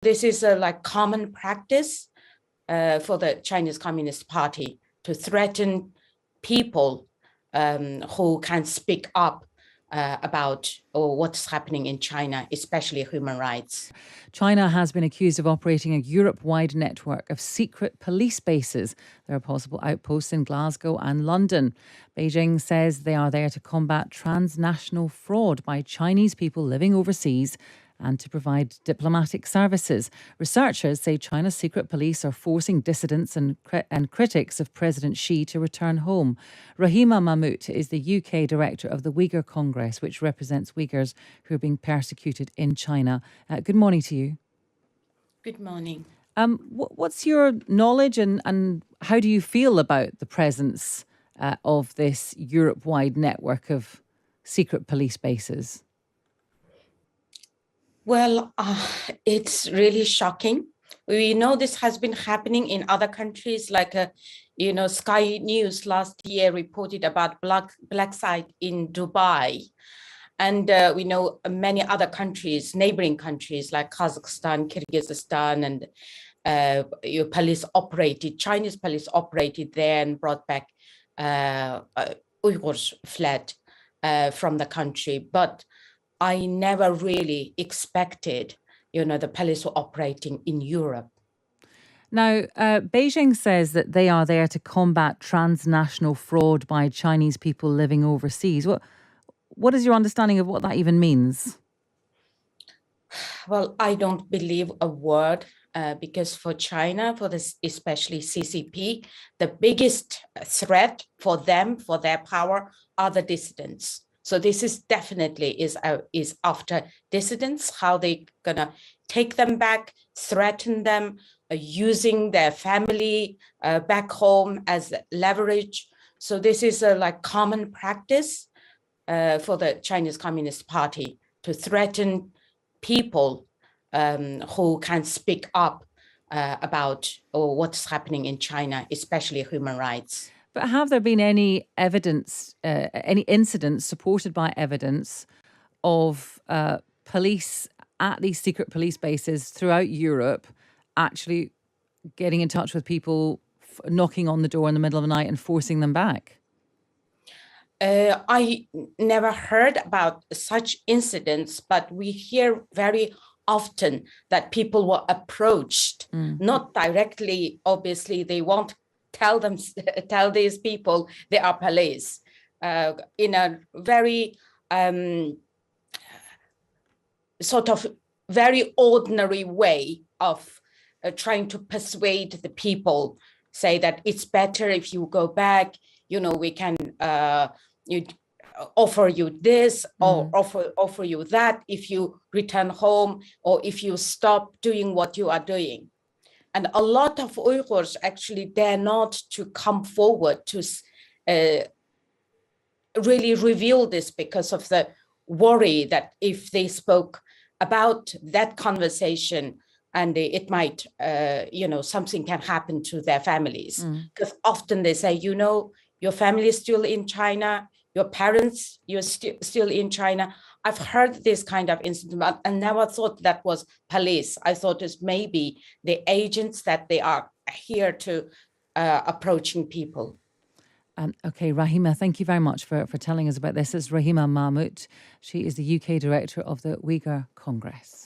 this is a common practice for the Chinese Communist Party to threaten people who can speak up about what's happening in China, especially human rights. China has been accused of operating a Europe-wide network of secret police bases. There are possible outposts in Glasgow and London. Beijing says they are there to combat transnational fraud by Chinese people living overseas and to provide diplomatic services. Researchers say China's secret police are forcing dissidents and critics of President Xi to return home. Rahima Mahmood is the UK director of the Uyghur Congress, which represents Uyghurs who are being persecuted in China. Good morning to you. Good morning. What's your knowledge and how do you feel about the presence of this Europe-wide network of secret police bases? Well, it's really shocking. We know this has been happening in other countries, like, Sky News last year reported about black site in Dubai. And we know many other countries, neighboring countries like Kazakhstan, Kyrgyzstan, and Chinese police operated there and brought back Uyghurs fled from the country. But I never really expected, the police were operating in Europe. Now, Beijing says that they are there to combat transnational fraud by Chinese people living overseas. What is your understanding of what that even means? Well, I don't believe a word because for China, for this, especially CCP, the biggest threat for them, for their power, are the dissidents. So this is definitely is after dissidents, how they gonna take them back, threaten them, using their family back home as leverage. So this is a common practice for the Chinese Communist Party to threaten people who can speak up about what's happening in China, especially human rights. But have there been any evidence, any incidents supported by evidence of police at these secret police bases throughout Europe actually getting in touch with people, knocking on the door in the middle of the night and forcing them back? I never heard about such incidents, but we hear very often that people were approached, not directly, obviously, they won't tell these people they are police in a very sort of very ordinary way of trying to persuade the people, say that it's better if you go back, we can offer you this or offer you that if you return home or if you stop doing what you are doing. And a lot of Uyghurs actually dare not to come forward to really reveal this because of the worry that if they spoke about that conversation and it might, something can happen to their families. Because often they say, your family is still in China, your parents, you're still in China. I've heard this kind of incident, but I never thought that was police. I thought it's maybe the agents that they are here to approaching people. Okay, Rahima, thank you very much for telling us about this. It's Rahima Mahmood. She is the UK director of the Uyghur Congress.